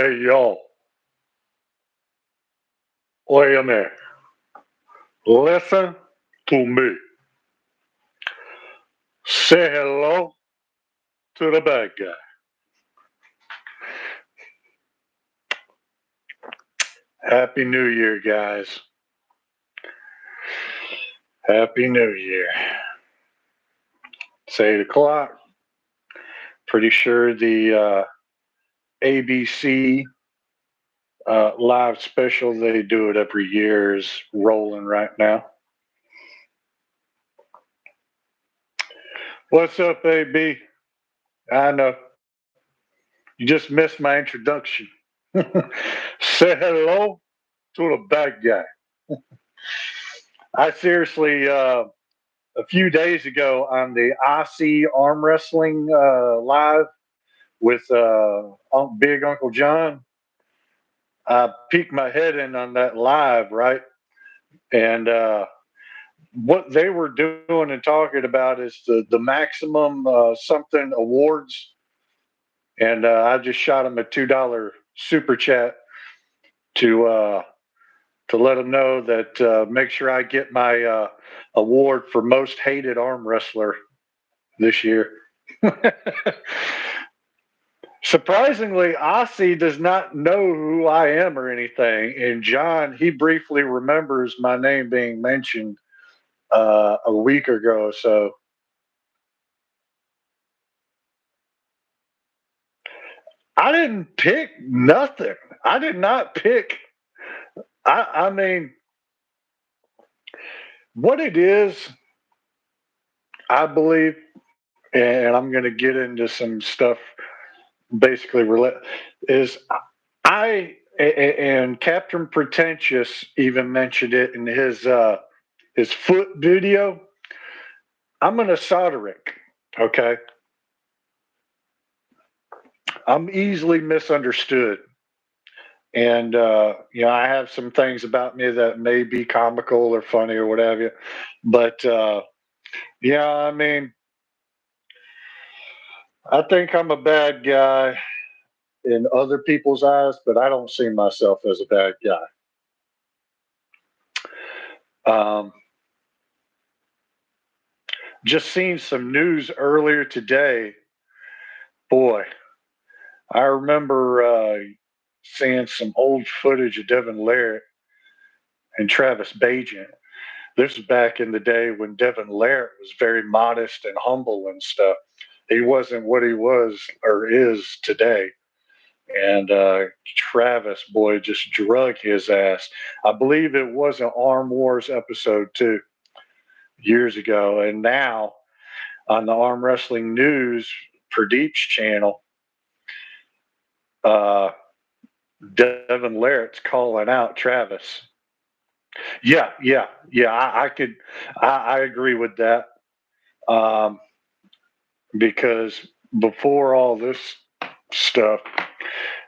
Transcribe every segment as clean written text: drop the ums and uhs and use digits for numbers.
Hey, yo, wait a minute. Listen to me. Say hello to the bad guy. Happy New Year, guys. Happy New Year. It's 8 o'clock. Pretty sure the ABC live special, they do it every year, is rolling right now. What's up, AB? I know. You just missed my introduction. Say hello to the bad guy. I seriously, a few days ago on the IC arm wrestling live with Big Uncle John, I peeked my head in on that live, right? And what they were doing and talking about is the maximum something awards. And I just shot him a $2 super chat to let them know that make sure I get my award for most hated arm wrestler this year. Surprisingly, Ossie does not know who I am or anything. And John, he briefly remembers my name being mentioned a week ago. So I didn't pick nothing. I did not pick. I mean, what it is, I believe, and I'm going to get into some stuff basically is and Captain Pretentious even mentioned it in his foot video. I'm an esoteric, okay? I'm easily misunderstood. And, I have some things about me that may be comical or funny or whatever. But, I mean, I think I'm a bad guy in other people's eyes, but I don't see myself as a bad guy. Just seen some news earlier today. Boy, I remember seeing some old footage of Devin Larrett and Travis Bajent. This is back in the day when Devin Larrett was very modest and humble and stuff. He wasn't what he was or is today. And Travis, boy, just drug his ass. I believe it was an Arm Wars episode too, years ago. And now on the Arm Wrestling News, Pradeep's channel, uh, Devin Larrett's calling out Travis. Yeah. I agree with that. Because before all this stuff,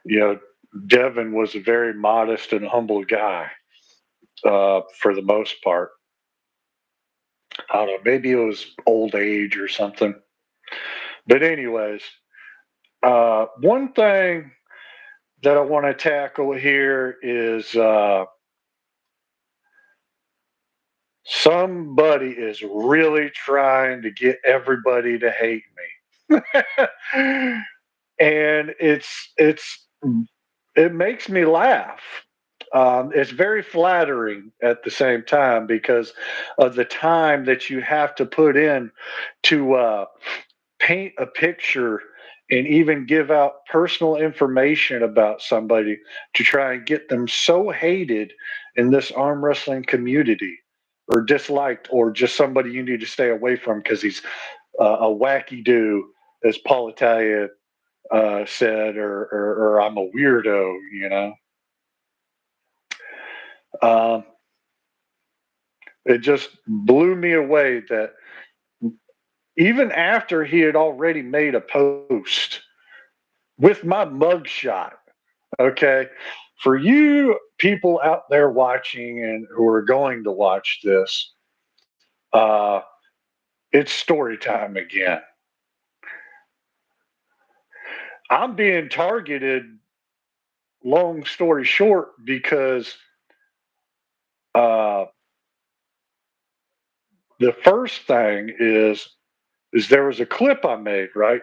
you know, Devin was a very modest and humble guy for the most part. I don't know, maybe it was old age or something. But, anyways, one thing that I want to tackle here is somebody is really trying to get everybody to hate me. And it makes me laugh. It's very flattering at the same time because of the time that you have to put in to paint a picture and even give out personal information about somebody to try and get them so hated in this arm wrestling community or disliked or just somebody you need to stay away from because he's a wacky do, as Paul Italia said, or I'm a weirdo, Um, it just blew me away that even after he had already made a post with my mugshot, okay, for you people out there watching and who are going to watch this, uh, it's story time again. I'm being targeted long story short, because uh, the first thing is there was a clip I made, right?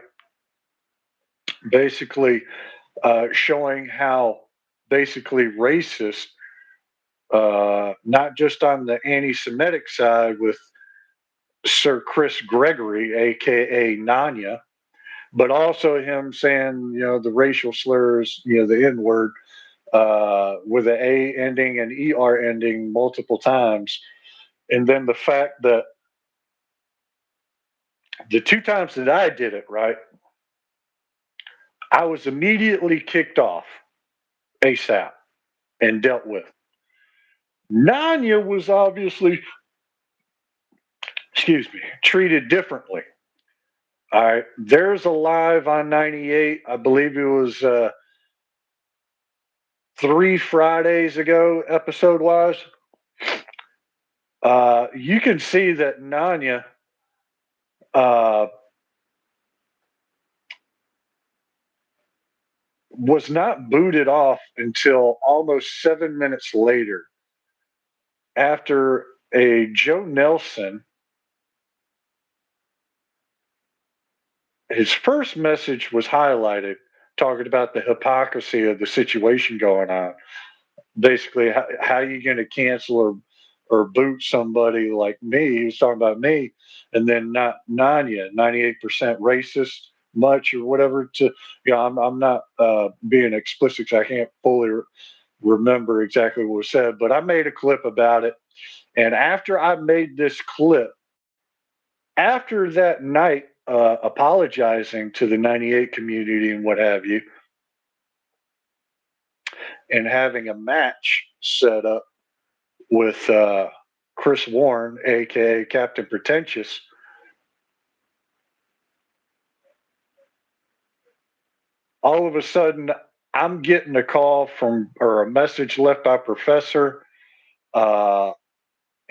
Basically, showing how basically racist, not just on the anti-Semitic side with Sir Chris Gregory, aka Nanya, but also him saying, the racial slurs, the N word, with an A ending and ER ending multiple times. And then the fact that the two times that I did it, right, I was immediately kicked off ASAP and dealt with. Nanya was obviously, excuse me, treated differently. All right, there's a live on 98. I believe it was 3 Fridays ago, episode wise. You can see that Nanya uh, was not booted off until almost 7 minutes later, after a Joe Nelson, his first message was highlighted, talking about the hypocrisy of the situation going on. Basically, how are you going to cancel or boot somebody like me? He was talking about me, and then not Nanya, 98% racist, much or whatever. I'm not being explicit 'cause I can't fully remember exactly what was said, but I made a clip about it. And after I made this clip, after that night, apologizing to the 98 community and what have you, and having a match set up with Chris Warren, aka Captain Pretentious, all of a sudden I'm getting a call from or a message left by Professor, uh,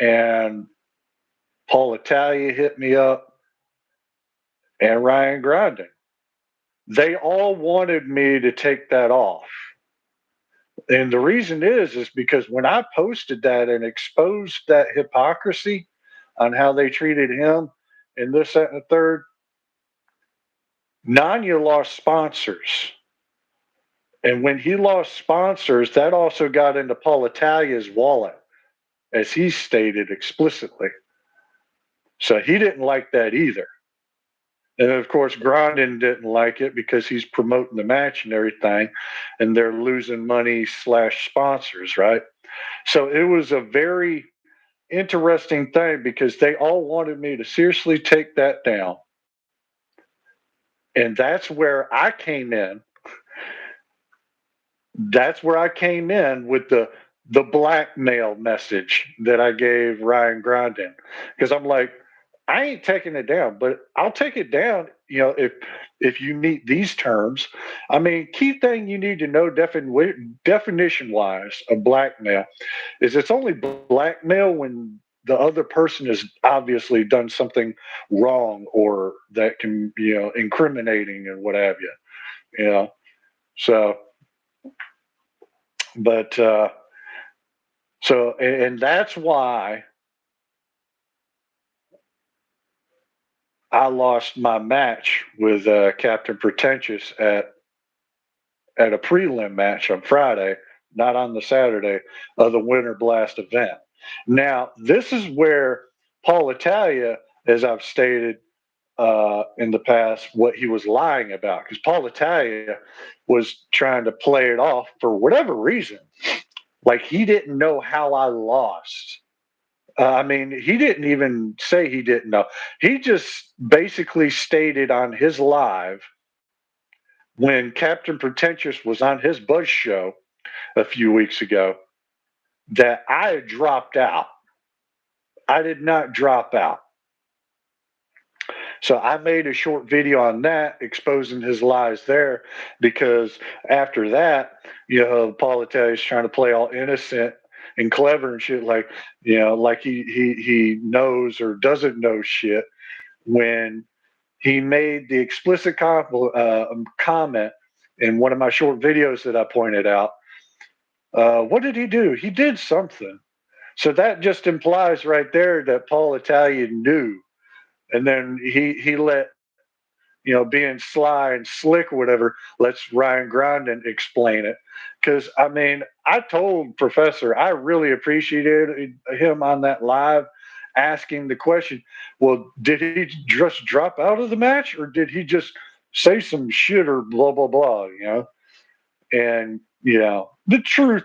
and Paul Italia hit me up, and Ryan Grandin. They all wanted me to take that off. And the reason is because when I posted that and exposed that hypocrisy on how they treated him and this, that, and the third, Nanya lost sponsors. And when he lost sponsors, that also got into Paul Italia's wallet, as he stated explicitly. So he didn't like that either. And of course, Grandin didn't like it because he's promoting the match and everything, and they're losing money slash sponsors, right? So it was a very interesting thing because they all wanted me to seriously take that down. And that's where I came in. That's where I came in with the blackmail message that I gave Ryan Grandin. Because I'm like, I ain't taking it down, but I'll take it down, if you meet these terms. I mean, key thing you need to know definition wise of blackmail is it's only blackmail when the other person has obviously done something wrong or that can, incriminating and what have you, you know. So, but and that's why I lost my match with Captain Pretentious at a prelim match on Friday, not on the Saturday of the Winter Blast event. Now, this is where Paul Italia, as I've stated in the past, what he was lying about, because Paul Italia was trying to play it off for whatever reason, like he didn't know how I lost. I mean, he didn't even say he didn't know. He just basically stated on his live when Captain Pretentious was on his Buzz show a few weeks ago that I had dropped out. I did not drop out. So I made a short video on that exposing his lies there because after that, Paul is trying to play all innocent and clever and shit like he knows or doesn't know shit when he made the explicit comment in one of my short videos that I pointed out. What did he do? He did something. So that just implies right there that Paul Italian knew, and then he let, being sly and slick or whatever, lets Ryan Grondin explain it. Because I mean, I told Professor I really appreciated him on that live asking the question. Well, did he just drop out of the match, or did he just say some shit or blah blah blah? And the truth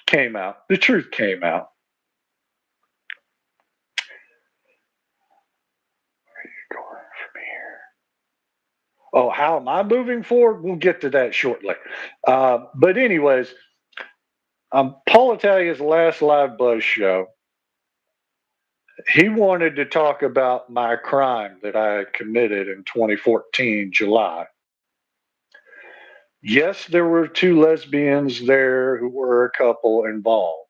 came out. The truth came out. Going from here. Oh, how am I moving forward? We'll get to that shortly. But anyways, Paul Italia's last live buzz show, he wanted to talk about my crime that I had committed in 2014 July. Yes, there were two lesbians there who were a couple involved.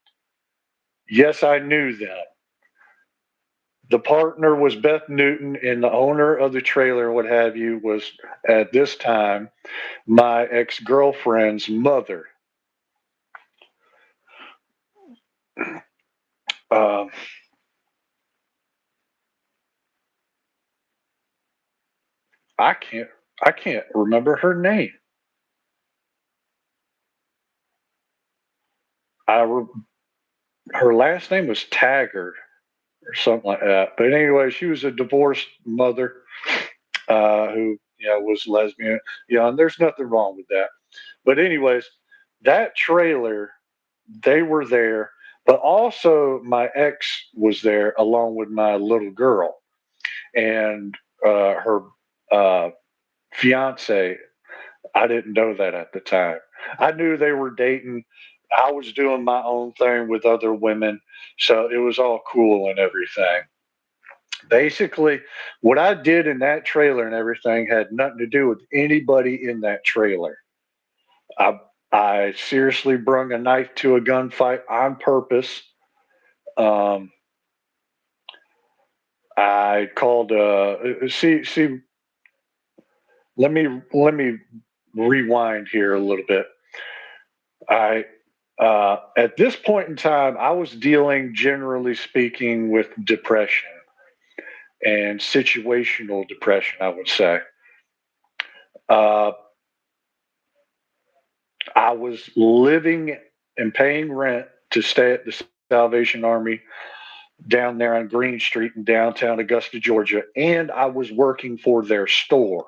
Yes, I knew them. The partner was Beth Newton, and the owner of the trailer, what have you, was at this time my ex girlfriend's mother. Um, I can't remember her name. Her last name was Taggart or something like that. But anyway, she was a divorced mother who was lesbian. And there's nothing wrong with that. But anyways, that trailer, they were there, but also my ex was there along with my little girl and her uh, fiance. I didn't know that at the time. I knew they were dating. I was doing my own thing with other women, so it was all cool and everything. Basically, what I did in that trailer and everything had nothing to do with anybody in that trailer. I I seriously brung a knife to a gunfight on purpose. Um, I called. See. Let me rewind here a little bit. I at this point in time, I was dealing, generally speaking, with depression and situational depression. I would say. Uh, I was living and paying rent to stay at the Salvation Army down there on Green Street in downtown Augusta, Georgia, and I was working for their store.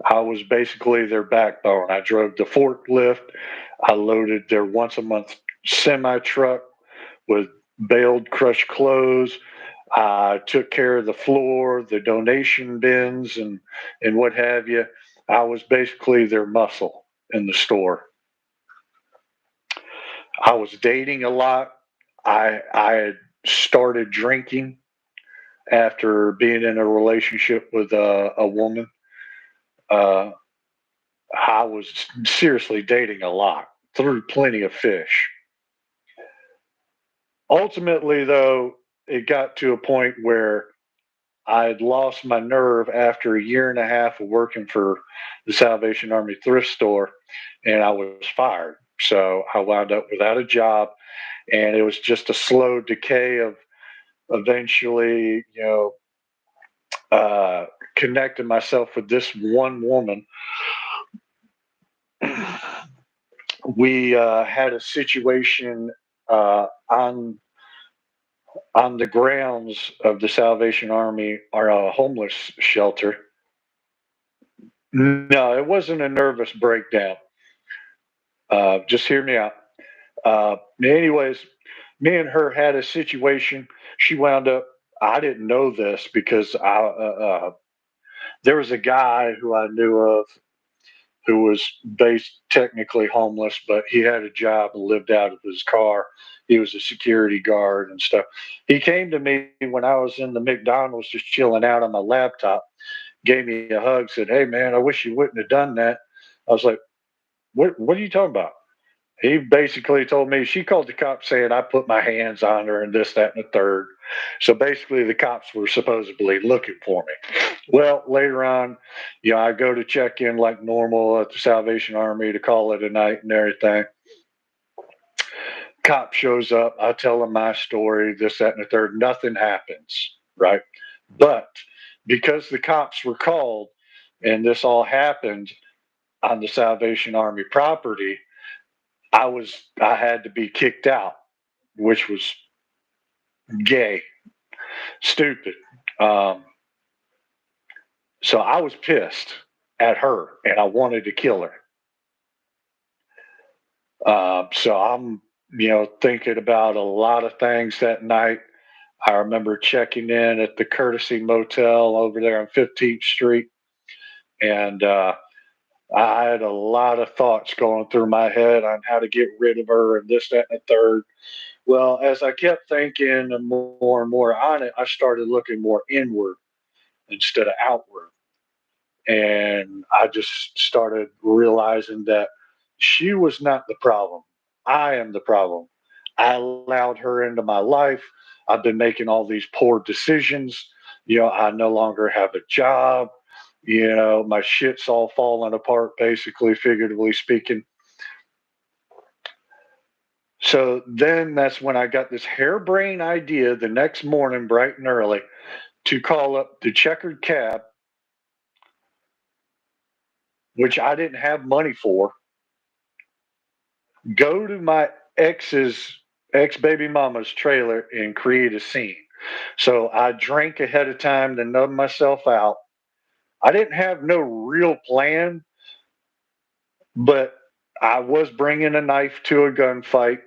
I was basically their backbone. I drove the forklift. I loaded their once a month semi truck with baled crushed clothes. I took care of the floor, the donation bins, and what have you. I was basically their muscle in the store. I was dating a lot. I had started drinking after being in a relationship with a woman. Uh, I was seriously dating a lot, threw plenty of fish. Ultimately, though, it got to a point where I had lost my nerve after a year and a half of working for the Salvation Army thrift store, and I was fired. So I wound up without a job, and it was just a slow decay of eventually, uh, connecting myself with this one woman. We had a situation on the grounds of the Salvation Army, or a homeless shelter. No, it wasn't a nervous breakdown. Just hear me out. Anyways, me and her had a situation. She wound up. I didn't know this because there was a guy who I knew of who was based technically homeless, but he had a job and lived out of his car. He was a security guard and stuff. He came to me when I was in the McDonald's just chilling out on my laptop, gave me a hug, said, "Hey man, I wish you wouldn't have done that." I was like, "What are you talking about?" He basically told me she called the cops saying I put my hands on her and this, that, and the third. So basically, the cops were supposedly looking for me. Well, later on, I go to check in like normal at the Salvation Army to call it a night and everything. Cop shows up. I tell him my story, this, that, and the third. Nothing happens, right? But because the cops were called and this all happened on the Salvation Army property, I had to be kicked out, which was gay, stupid. Um, so I was pissed at her and I wanted to kill her. So I'm, thinking about a lot of things that night. I remember checking in at the Courtesy Motel over there on 15th Street, and I had a lot of thoughts going through my head on how to get rid of her and this, that, and the third. Well, as I kept thinking more and more on it, I started looking more inward instead of outward. And I just started realizing that she was not the problem. I am the problem. I allowed her into my life. I've been making all these poor decisions. I no longer have a job. My shit's all falling apart, basically, figuratively speaking. So then that's when I got this harebrained idea the next morning, bright and early, to call up the checkered cab, which I didn't have money for, go to my ex's ex baby mama's trailer and create a scene. So I drank ahead of time to numb myself out. I didn't have no real plan, but I was bringing a knife to a gunfight.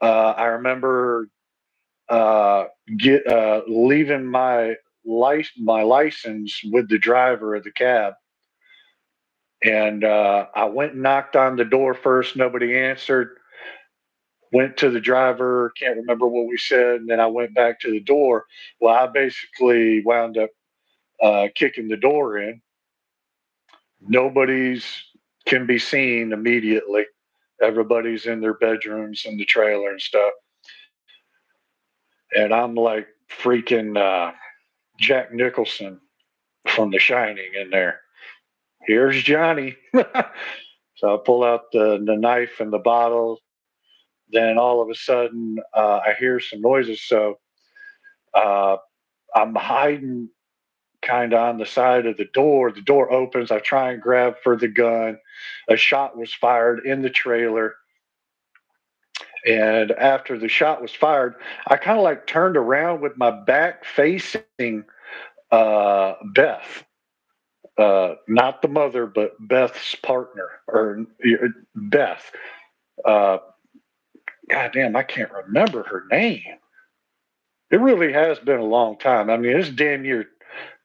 I remember get leaving my license with the driver of the cab, and I went and knocked on the door first. Nobody answered. Went to the driver, can't remember what we said, and then I went back to the door. Well, I basically wound up kicking the door in. Nobody's can be seen immediately. Everybody's in their bedrooms in the trailer and stuff. And I'm like freaking Jack Nicholson from The Shining in there. Here's Johnny. So I pull out the knife and the bottle. Then all of a sudden, I hear some noises. So uh, I'm hiding kind of on the side of the door. The door opens. I try and grab for the gun. A shot was fired in the trailer. And after the shot was fired, I kind of like turned around with my back facing Beth. Not the mother, but Beth's partner, or Beth. Uh, God damn, I can't remember her name. It really has been a long time. I mean, it's damn near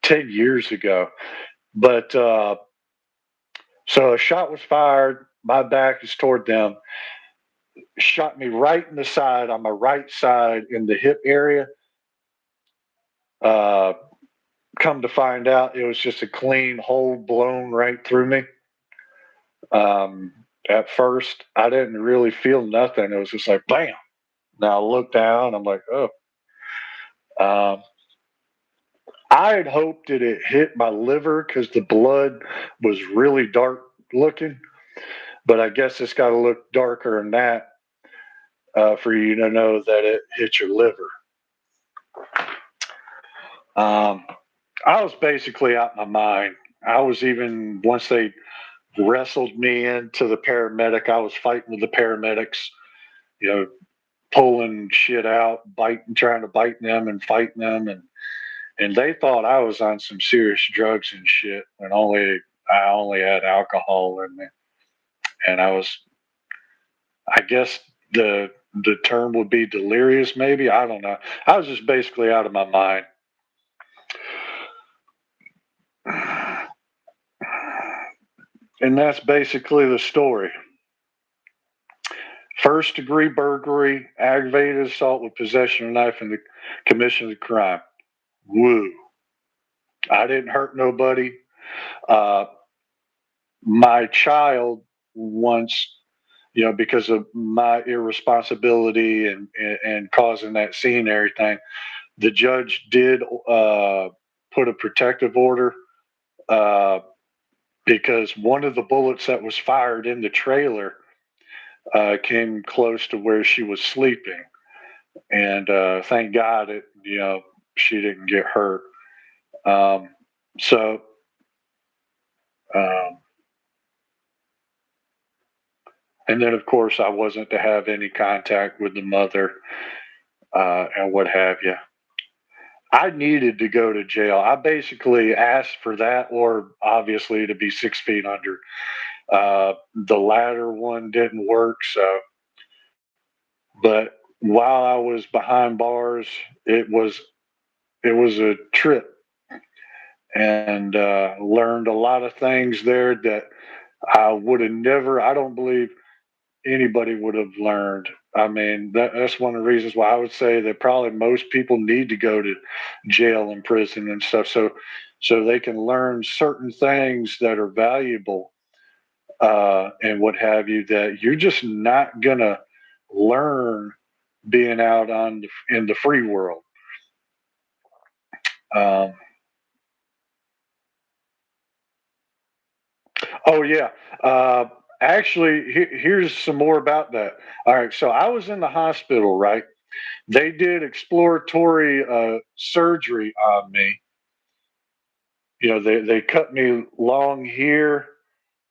10 years ago. But so a shot was fired. My back is toward them. Shot me right in the side, on my right side in the hip area. Uh, Come to find out, it was just a clean hole blown right through me. Um, at first, I didn't really feel nothing. It was just like bam. Now I look down. I'm like, oh. Um, I had hoped that it hit my liver because the blood was really dark looking, but I guess it's got to look darker than that for you to know that it hit your liver. Um, I was basically out my mind. I was even once they wrestled me into the paramedic. I was fighting with the paramedics, you know, pulling shit out, biting, trying to bite them and fighting them, and they thought I was on some serious drugs and shit. When I only had alcohol in me, and I was, I guess the term would be delirious, maybe. I don't know. I was just basically out of my mind. And that's basically the story. First degree burglary, aggravated assault with possession of a knife, and the commission of the crime. Woo. I didn't hurt nobody. Uh, my child once because of my irresponsibility and causing that scene and everything. The judge did put a protective order uh, because one of the bullets that was fired in the trailer came close to where she was sleeping, and thank God she didn't get hurt. Um, so um, and then of course I wasn't to have any contact with the mother and what have you. I needed to go to jail. I basically asked for that, or obviously to be 6 feet under. The latter one didn't work, so. But while I was behind bars, it was a trip, and learned a lot of things there that I would have never. I don't believe anybody would have learned. I mean, that's one of the reasons why I would say that probably most people need to go to jail and prison and stuff, so they can learn certain things that are valuable and what have you, that you're just not gonna learn being out in the free world. Um, oh yeah. Uh, Actually, here's some more about that. All right, so I was in the hospital, right? They did exploratory surgery on me. They cut me long here,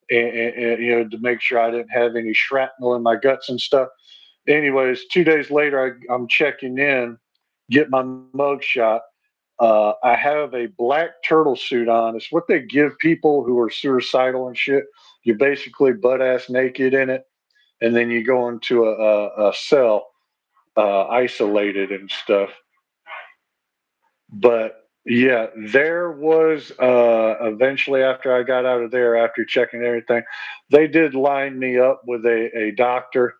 and to make sure I didn't have any shrapnel in my guts and stuff. Anyways, 2 days later, I'm checking in, get my mug shot. I have a black turtle suit on. It's what they give people who are suicidal and shit. You're basically butt ass naked in it, and then you go into a cell, isolated and stuff. But yeah, there was eventually, after I got out of there, after checking everything, they did line me up with a doctor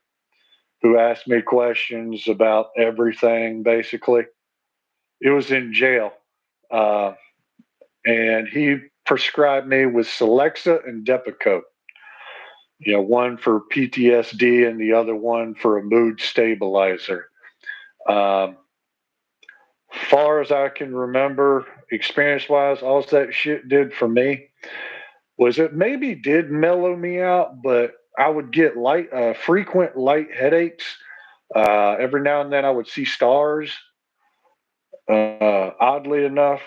who asked me questions about everything. Basically, it was in jail, uh, and he prescribed me with Celexa and Depakote. One for PTSD and the other one for a mood stabilizer. Um, Far as I can remember, experience wise, all that shit did for me was it maybe did mellow me out, but I would get frequent light headaches. Every now and then I would see stars. Oddly enough,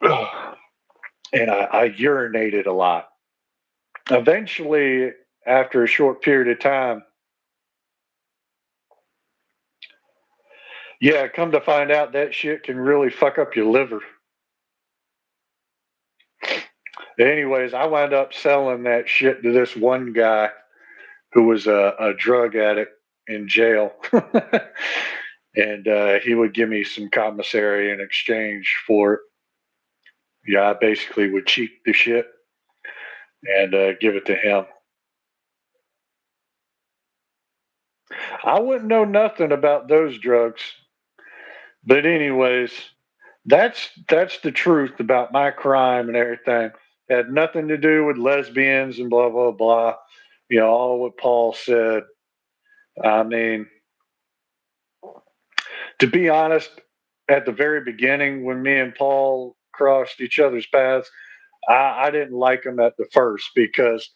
and I urinated a lot. Eventually, after a short period of time, yeah, come to find out that shit can really fuck up your liver. Anyways, I wound up selling that shit to this one guy who was a drug addict in jail. And he would give me some commissary in exchange for it. Yeah, I basically would cheat the shit and give it to him. I wouldn't know nothing about those drugs, but anyways, that's the truth about my crime and everything. Had nothing to do with lesbians and blah blah blah. All what Paul said. I mean, to be honest, at the very beginning when me and Paul crossed each other's paths, I didn't like him at the first because,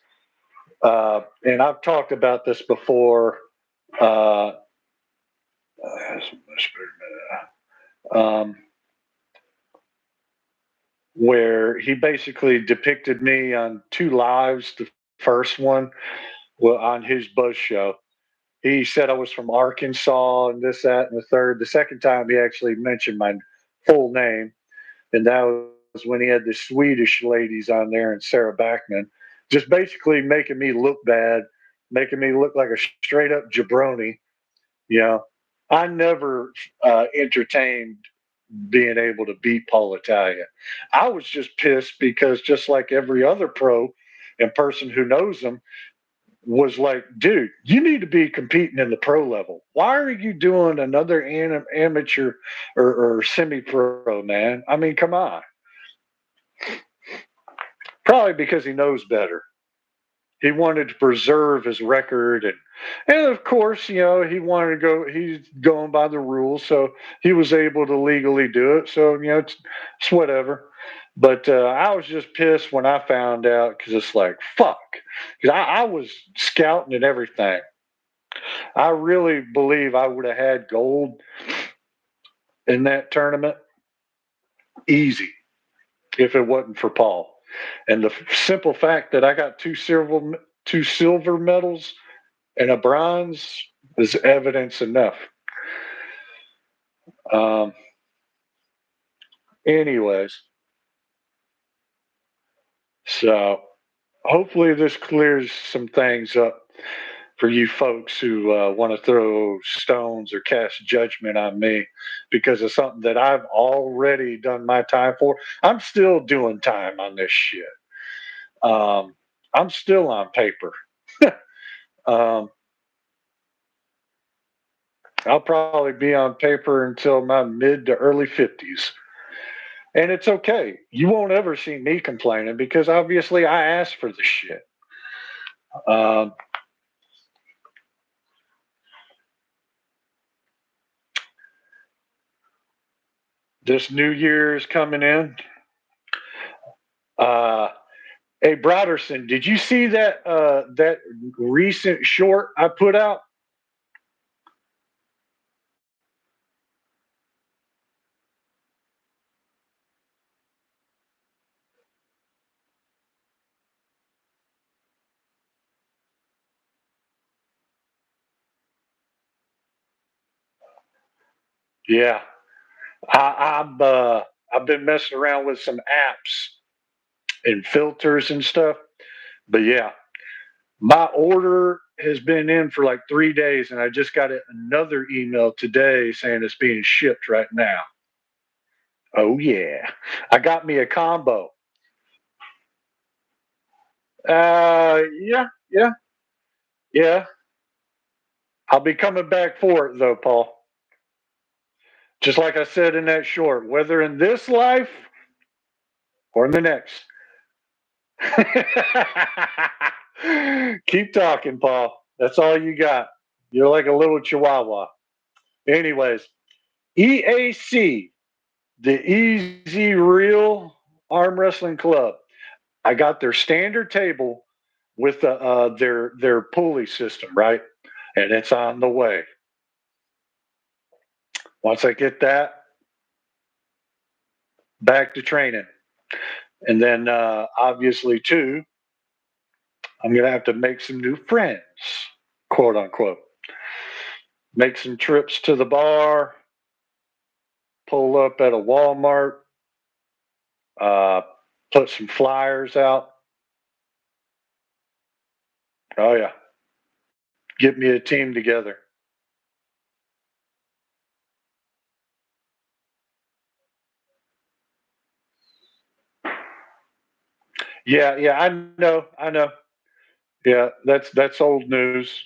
and I've talked about this before. Uh, um, where he basically depicted me on two lives. The first one, well, on his buzz show, he said I was from Arkansas and this, that, and the third. The second time, he actually mentioned my full name, and that was when he had the Swedish ladies on there and Sarah Backman, just basically making me look bad, making me look like a straight up jabroni. You know, I never entertained being able to beat Paul Italia. I was just pissed because just like every other pro and person who knows him was like, dude, you need to be competing in the pro level. Why are you doing another amateur or semi pro, man? I mean, come on. Probably because he knows better. He wanted to preserve his record, and of course, he wanted to go. He's going by the rules, so he was able to legally do it. So it's whatever. But I was just pissed when I found out because it's like fuck. Because I was scouting and everything. I really believe I would have had gold in that tournament easy if it wasn't for Paul. And the simple fact that I got two silver medals and a bronze is evidence enough. Um, anyways, so hopefully this clears some things up for you folks who want to throw stones or cast judgment on me because of something that I've already done my time for. I'm still doing time on this shit. I'm still on paper. um, I'll probably be on paper until my mid to early 50s. And it's okay. You won't ever see me complaining because obviously I asked for the shit. Um, this new year is coming in. Uh, hey, Broderson, did you see that recent short I put out? Yeah, I've been messing around with some apps and filters and stuff. But yeah, my order has been in for like 3 days, and I just got another email today saying it's being shipped right now. Oh yeah, I got me a combo. Yeah, yeah, yeah. I'll be coming back for it though, Paul. Just like I said in that short, whether in this life or in the next. Keep talking, Paul. That's all you got. You're like a little chihuahua. Anyways, EAC, the Easy Real Arm Wrestling Club. I got their standard table with their pulley system, right? And it's on the way. Once I get that, back to training. And then obviously too, I'm gonna have to make some new friends, quote unquote. Make some trips to the bar, pull up at a Walmart, uh, put some flyers out. Oh yeah, get me a team together. Yeah, yeah, I know. Yeah, that's old news.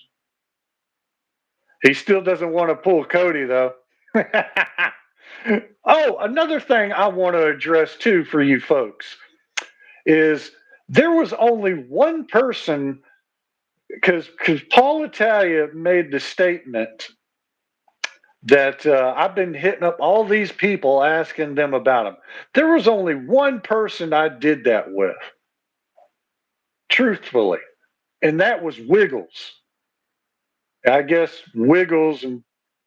He still doesn't want to pull Cody though. Oh, another thing I want to address too for you folks is there was only one person because Paul Italia made the statement that I've been hitting up all these people asking them about him. There was only one person I did that with, truthfully, and that was Wiggles. I guess Wiggles and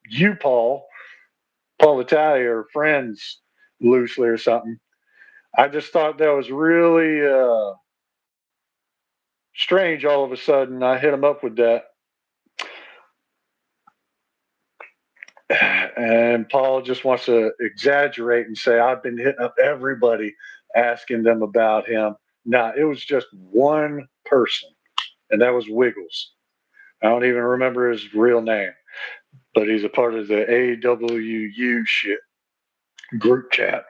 you, Paul Italia, are friends loosely or something. I just thought that was really strange. All of a sudden, I hit him up with that, and Paul just wants to exaggerate and say I've been hitting up everybody asking them about him. Nah, it was just one person, and that was Wiggles. I don't even remember his real name, but he's a part of the AWU shit group chat.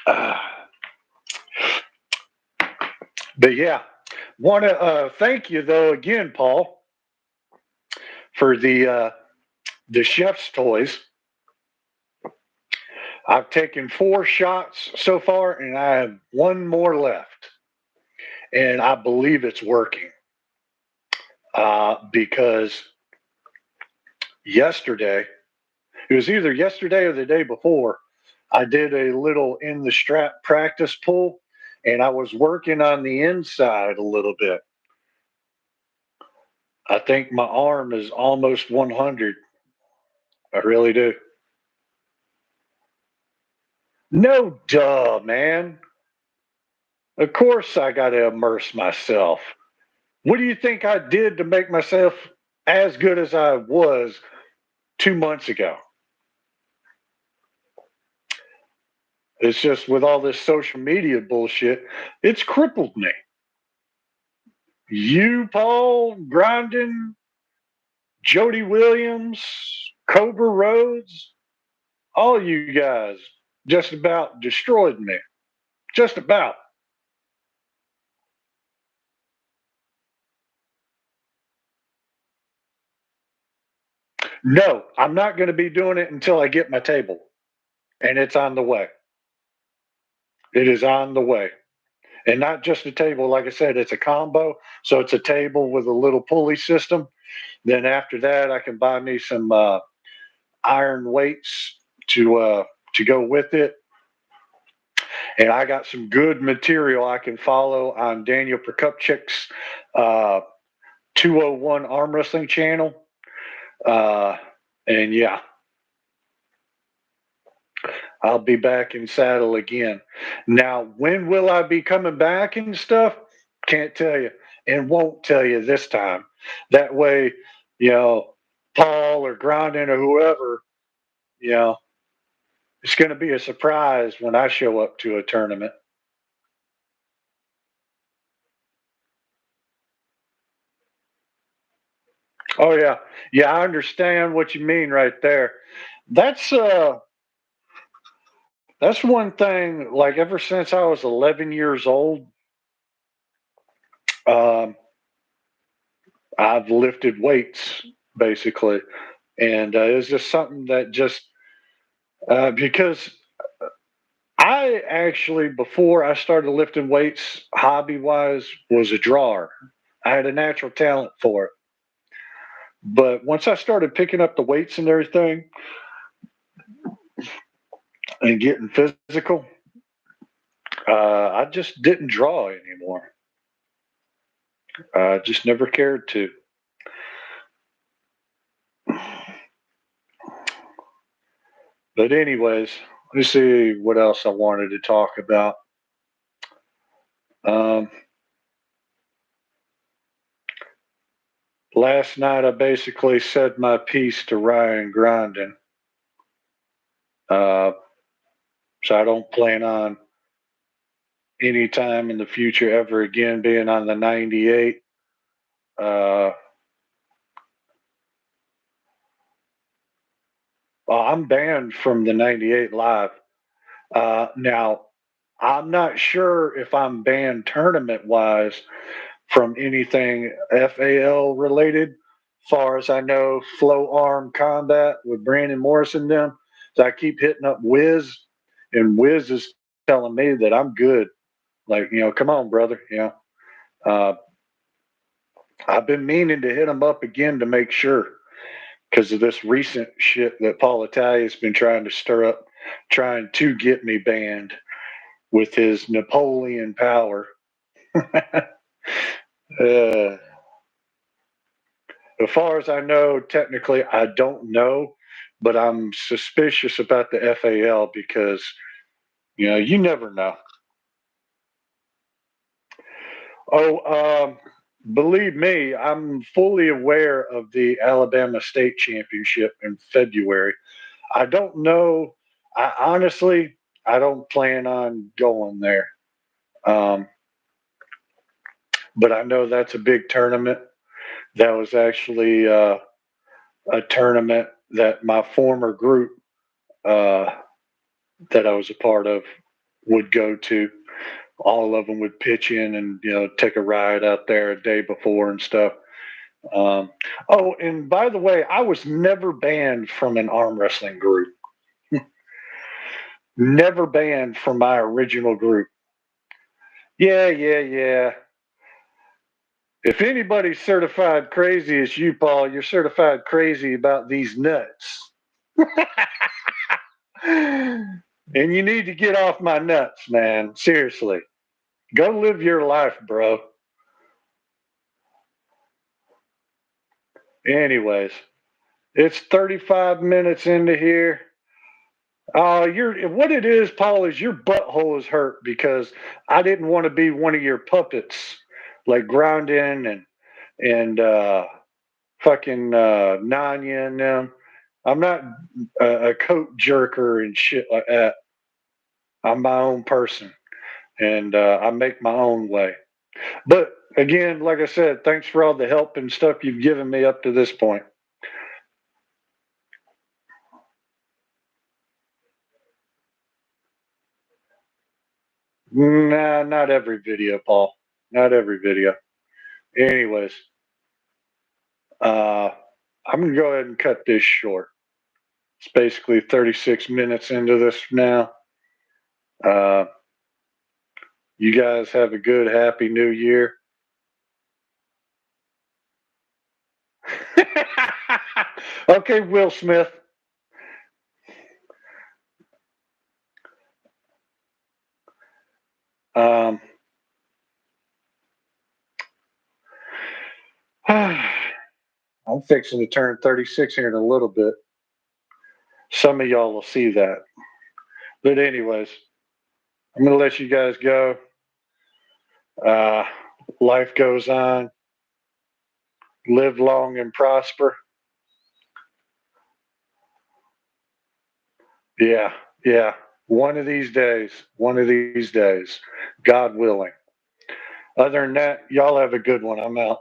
uh, but yeah, want to thank you though again, Paul, for the chef's toys. I've taken 4 shots so far, and I have one more left, and I believe it's working because yesterday, it was either yesterday or the day before, I did a little in the strap practice pull, and I was working on the inside a little bit. I think my arm is almost 100. I really do. No, duh, man. Of course, I got to immerse myself. What do you think I did to make myself as good as I was 2 months ago? It's just with all this social media bullshit, it's crippled me. You, Paul, Grindin, Jody Williams, Cobra Rhodes, all you guys just about destroyed me. Just about. No, I'm not going to be doing it until I get my table, and it's on the way. It is on the way. And not just a table, like I said, it's a combo. So it's a table with a little pulley system. Then after that, I can buy me some iron weights to go with it. And I got some good material I can follow on Daniel Prokupchik's uh, 201 arm wrestling channel. Uh, and yeah, I'll be back in saddle again. Now, when will I be coming back and stuff? Can't tell you, and won't tell you this time. That way, you know, Paul or Grondin or whoever, you know, it's going to be a surprise when I show up to a tournament. Oh yeah, yeah, I understand what you mean right there. That's uh, that's one thing. Like ever since I was 11 years old, um, I've lifted weights basically, and it's just something that just because I actually before I started lifting weights hobby wise was a drawer. I had a natural talent for it, but once I started picking up the weights and everything and getting physical, I just didn't draw anymore. I just never cared to. But anyways, let me see what else I wanted to talk about. Um, Last night I basically said my piece to Ryan Grindin. Uh, so I don't plan on any time in the future ever again being on the 98. Uh, well, I'm banned from the 98 live. Now, I'm not sure if I'm banned tournament wise from anything FAL related. Far as I know, flow arm combat with Brandon Morrison them. So I keep hitting up Wiz, and Wiz is telling me that I'm good. Like, come on, brother. Uh, I've been meaning to hit him up again to make sure because of this recent shit that Paul Italia's been trying to stir up, trying to get me banned with his Napoleon power. uh, as far as I know, technically, I don't know, but I'm suspicious about the FAL because you never know. Oh, believe me, I'm fully aware of the Alabama State Championship in February. I don't know. I honestly, I don't plan on going there. Um, but I know that's a big tournament. That was actually a tournament that my former group uh, that I was a part of would go to. All of them would pitch in and take a ride out there a day before and stuff. Um, oh, and by the way, I was never banned from an arm wrestling group. Never banned from my original group. Yeah, yeah, yeah. If anybody's certified crazy, it's you, Paul. You're certified crazy about these nuts. And you need to get off my nuts, man. Seriously. Go live your life, bro. Anyways, it's 35 minutes into here. You're what it is, Paul, is your butthole is hurt because I didn't want to be one of your puppets, like grinding and fucking Nanya and them. I'm not a coat jerker and shit like that. I'm my own person, and I make my own way. But again, like I said, thanks for all the help and stuff you've given me up to this point. Nah, not every video, Paul. Not every video. Anyways, uh, I'm gonna go ahead and cut this short. It's basically 36 minutes into this now. Uh, you guys have a good, happy new year. Okay, Will Smith. Um, I'm fixing to turn 36 here in a little bit. Some of y'all will see that. But, anyways, I'm going to let you guys go. Uh, life goes on. Live long and prosper. Yeah, yeah. One of these days. One of these days. God willing. Other than that, y'all have a good one. I'm out.